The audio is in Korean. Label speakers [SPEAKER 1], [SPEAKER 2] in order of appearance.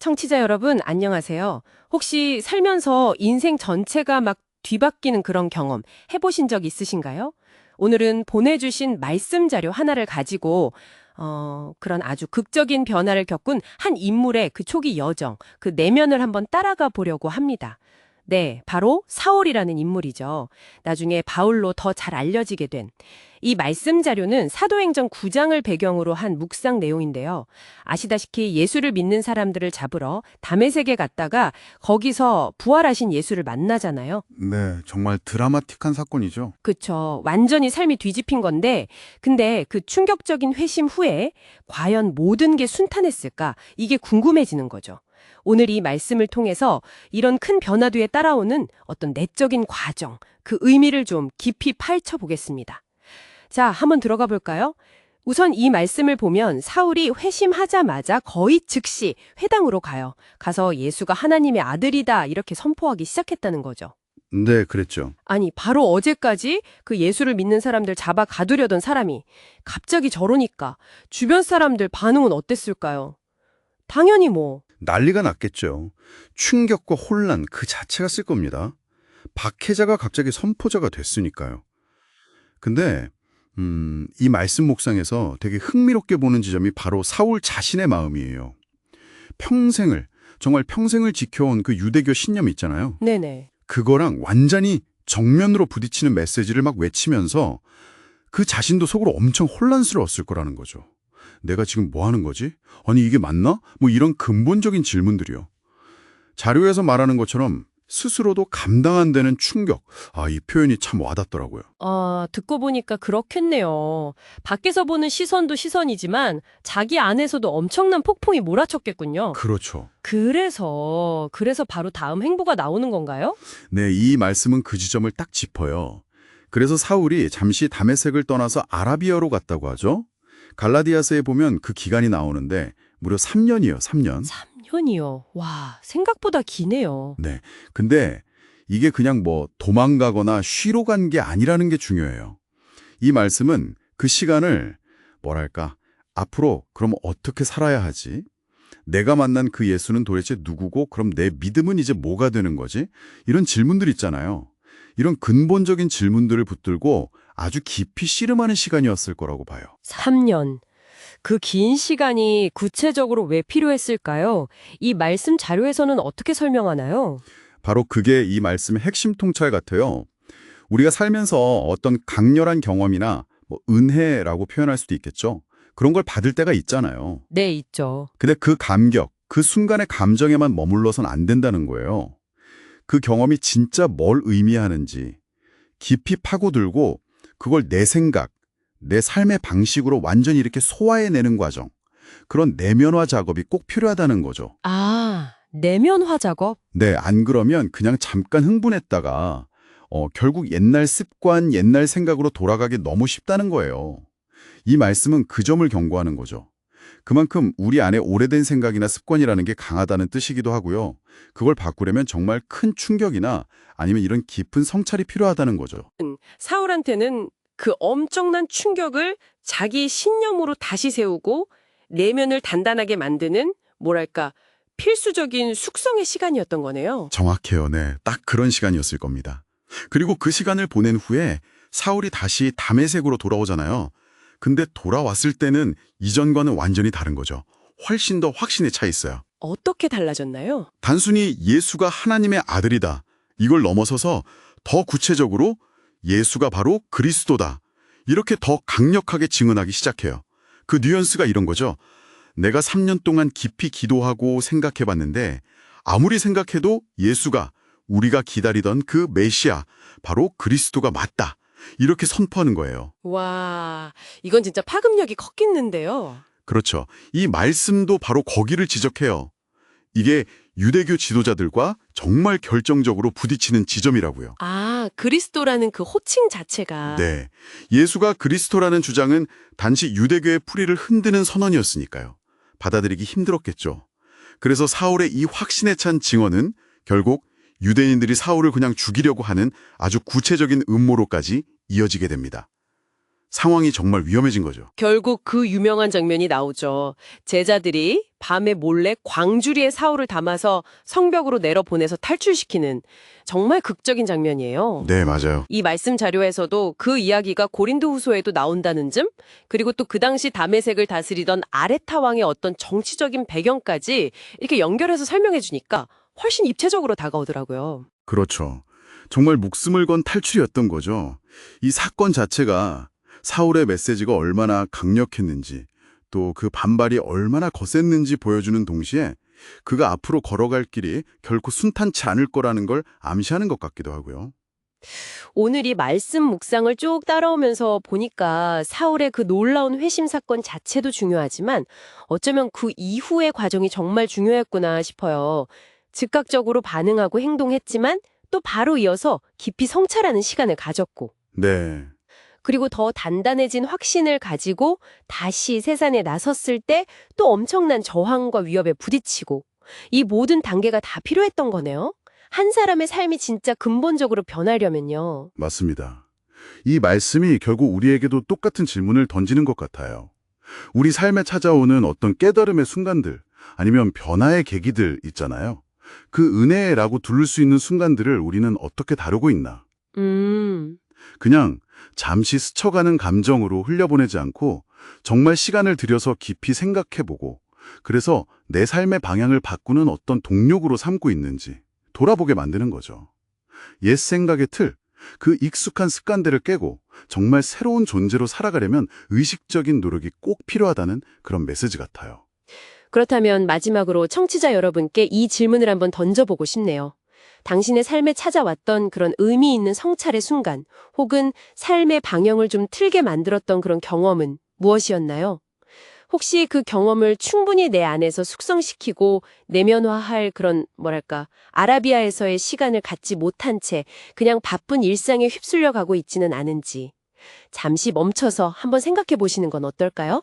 [SPEAKER 1] 청취자 여러분, 안녕하세요. 혹시 살면서 인생 전체가 막 뒤바뀌는 그런 경험 해보신 적 있으신가요? 오늘은 보내주신 말씀 자료 하나를 가지고, 그런 아주 극적인 변화를 겪은 한 인물의 그 초기 여정, 그 내면을 한번 따라가 보려고 합니다. 네, 바로 사울이라는 인물이죠. 나중에 바울로 더 잘 알려지게 된. 이 말씀 자료는 사도행전 9장을 배경으로 한 묵상 내용인데요. 아시다시피 예수를 믿는 사람들을 잡으러 다메섹에 갔다가 거기서 부활하신 예수를 만나잖아요.
[SPEAKER 2] 네, 정말 드라마틱한 사건이죠.
[SPEAKER 1] 그쵸. 완전히 삶이 뒤집힌 건데, 근데 그 충격적인 회심 후에 과연 모든 게 순탄했을까? 이게 궁금해지는 거죠. 오늘 이 말씀을 통해서 이런 큰 변화 뒤에 따라오는 어떤 내적인 과정, 그 의미를 좀 깊이 파헤쳐 보겠습니다. 자, 한번 들어가 볼까요? 우선 이 말씀을 보면 사울이 회심하자마자 거의 즉시 회당으로 가요. 가서 예수가 하나님의 아들이다 이렇게 선포하기 시작했다는 거죠.
[SPEAKER 2] 네, 그랬죠.
[SPEAKER 1] 아니, 바로 어제까지 그 예수를 믿는 사람들 잡아 가두려던 사람이 갑자기 저러니까 주변 사람들 반응은 어땠을까요? 당연히
[SPEAKER 2] 난리가 났겠죠. 충격과 혼란 그 자체가 쓸 겁니다. 박해자가 갑자기 선포자가 됐으니까요. 근데 이 말씀 묵상에서 되게 흥미롭게 보는 지점이 바로 사울 자신의 마음이에요. 정말 평생을 지켜온 그 유대교 신념 있잖아요.
[SPEAKER 1] 네네.
[SPEAKER 2] 그거랑 완전히 정면으로 부딪히는 메시지를 막 외치면서 그 자신도 속으로 엄청 혼란스러웠을 거라는 거죠. 내가 지금 뭐 하는 거지? 아니 이게 맞나? 뭐 이런 근본적인 질문들이요. 자료에서 말하는 것처럼 스스로도 감당 안 되는 충격. 이 표현이 참 와닿더라고요.
[SPEAKER 1] 듣고 보니까 그렇겠네요. 밖에서 보는 시선도 시선이지만 자기 안에서도 엄청난 폭풍이 몰아쳤겠군요.
[SPEAKER 2] 그렇죠.
[SPEAKER 1] 그래서 바로 다음 행보가 나오는 건가요?
[SPEAKER 2] 네, 이 말씀은 그 지점을 딱 짚어요. 그래서 사울이 잠시 다메섹을 떠나서 아라비아로 갔다고 하죠. 갈라디아서에 보면 그 기간이 나오는데 무려 3년이에요, 3년.
[SPEAKER 1] 3년이요. 와, 생각보다 기네요.
[SPEAKER 2] 네. 근데 이게 그냥 도망가거나 쉬러 간 게 아니라는 게 중요해요. 이 말씀은 그 시간을 앞으로 그럼 어떻게 살아야 하지? 내가 만난 그 예수는 도대체 누구고 그럼 내 믿음은 이제 뭐가 되는 거지? 이런 질문들 있잖아요. 이런 근본적인 질문들을 붙들고 아주 깊이 씨름하는 시간이었을 거라고 봐요.
[SPEAKER 1] 3년. 그 긴 시간이 구체적으로 왜 필요했을까요? 이 말씀 자료에서는 어떻게 설명하나요?
[SPEAKER 2] 바로 그게 이 말씀의 핵심 통찰 같아요. 우리가 살면서 어떤 강렬한 경험이나 은혜라고 표현할 수도 있겠죠. 그런 걸 받을 때가 있잖아요.
[SPEAKER 1] 네, 있죠.
[SPEAKER 2] 근데 그 감격, 그 순간의 감정에만 머물러선 안 된다는 거예요. 그 경험이 진짜 뭘 의미하는지 깊이 파고들고 그걸 내 생각, 내 삶의 방식으로 완전히 이렇게 소화해내는 과정. 그런 내면화 작업이 꼭 필요하다는 거죠.
[SPEAKER 1] 내면화 작업?
[SPEAKER 2] 네, 안 그러면 그냥 잠깐 흥분했다가 결국 옛날 습관, 옛날 생각으로 돌아가기 너무 쉽다는 거예요. 이 말씀은 그 점을 경고하는 거죠. 그만큼 우리 안에 오래된 생각이나 습관이라는 게 강하다는 뜻이기도 하고요. 그걸 바꾸려면 정말 큰 충격이나 아니면 이런 깊은 성찰이 필요하다는 거죠.
[SPEAKER 1] 사울한테는 그 엄청난 충격을 자기 신념으로 다시 세우고 내면을 단단하게 만드는 필수적인 숙성의 시간이었던 거네요.
[SPEAKER 2] 정확해요. 네, 딱 그런 시간이었을 겁니다. 그리고 그 시간을 보낸 후에 사울이 다시 다메섹으로 돌아오잖아요. 근데 돌아왔을 때는 이전과는 완전히 다른 거죠. 훨씬 더 확신에 차 있어요.
[SPEAKER 1] 어떻게 달라졌나요?
[SPEAKER 2] 단순히 예수가 하나님의 아들이다. 이걸 넘어서서 더 구체적으로 예수가 바로 그리스도다. 이렇게 더 강력하게 증언하기 시작해요. 그 뉘앙스가 이런 거죠. 내가 3년 동안 깊이 기도하고 생각해봤는데 아무리 생각해도 예수가 우리가 기다리던 그 메시아, 바로 그리스도가 맞다. 이렇게 선포하는 거예요.
[SPEAKER 1] 와, 이건 진짜 파급력이 컸겠는데요.
[SPEAKER 2] 그렇죠. 이 말씀도 바로 거기를 지적해요. 이게 유대교 지도자들과 정말 결정적으로 부딪히는 지점이라고요.
[SPEAKER 1] 그리스도라는 그 호칭 자체가.
[SPEAKER 2] 네. 예수가 그리스도라는 주장은 단지 유대교의 뿌리를 흔드는 선언이었으니까요. 받아들이기 힘들었겠죠. 그래서 사울의 이 확신에 찬 증언은 결국 유대인들이 사울을 그냥 죽이려고 하는 아주 구체적인 음모로까지 이어지게 됩니다. 상황이 정말 위험해진 거죠.
[SPEAKER 1] 결국 그 유명한 장면이 나오죠. 제자들이 밤에 몰래 광주리에 사울을 담아서 성벽으로 내려보내서 탈출시키는 정말 극적인 장면이에요.
[SPEAKER 2] 네, 맞아요.
[SPEAKER 1] 이 말씀 자료에서도 그 이야기가 고린도후서에도 나온다는 점, 그리고 또 그 당시 다메섹을 다스리던 아레타 왕의 어떤 정치적인 배경까지 이렇게 연결해서 설명해 주니까 훨씬 입체적으로 다가오더라고요.
[SPEAKER 2] 그렇죠. 정말 목숨을 건 탈출이었던 거죠. 이 사건 자체가 사울의 메시지가 얼마나 강력했는지, 또 그 반발이 얼마나 거셌는지 보여주는 동시에 그가 앞으로 걸어갈 길이 결코 순탄치 않을 거라는 걸 암시하는 것 같기도 하고요.
[SPEAKER 1] 오늘 이 말씀 묵상을 쭉 따라오면서 보니까 사울의 그 놀라운 회심 사건 자체도 중요하지만 어쩌면 그 이후의 과정이 정말 중요했구나 싶어요. 즉각적으로 반응하고 행동했지만 또 바로 이어서 깊이 성찰하는 시간을 가졌고
[SPEAKER 2] 네,
[SPEAKER 1] 그리고 더 단단해진 확신을 가지고 다시 세상에 나섰을 때 또 엄청난 저항과 위협에 부딪히고 이 모든 단계가 다 필요했던 거네요. 한 사람의 삶이 진짜 근본적으로 변하려면요.
[SPEAKER 2] 맞습니다. 이 말씀이 결국 우리에게도 똑같은 질문을 던지는 것 같아요. 우리 삶에 찾아오는 어떤 깨달음의 순간들, 아니면 변화의 계기들 있잖아요. 그 은혜라고 부를 수 있는 순간들을 우리는 어떻게 다루고 있나? 그냥 잠시 스쳐가는 감정으로 흘려보내지 않고 정말 시간을 들여서 깊이 생각해보고, 그래서 내 삶의 방향을 바꾸는 어떤 동력으로 삼고 있는지 돌아보게 만드는 거죠. 옛 생각의 틀, 그 익숙한 습관들을 깨고 정말 새로운 존재로 살아가려면 의식적인 노력이 꼭 필요하다는 그런 메시지 같아요.
[SPEAKER 1] 그렇다면 마지막으로 청취자 여러분께 이 질문을 한번 던져보고 싶네요. 당신의 삶에 찾아왔던 그런 의미 있는 성찰의 순간, 혹은 삶의 방향을 좀 틀게 만들었던 그런 경험은 무엇이었나요? 혹시 그 경험을 충분히 내 안에서 숙성시키고 내면화할 그런 아라비아에서의 시간을 갖지 못한 채 그냥 바쁜 일상에 휩쓸려 가고 있지는 않은지 잠시 멈춰서 한번 생각해 보시는 건 어떨까요?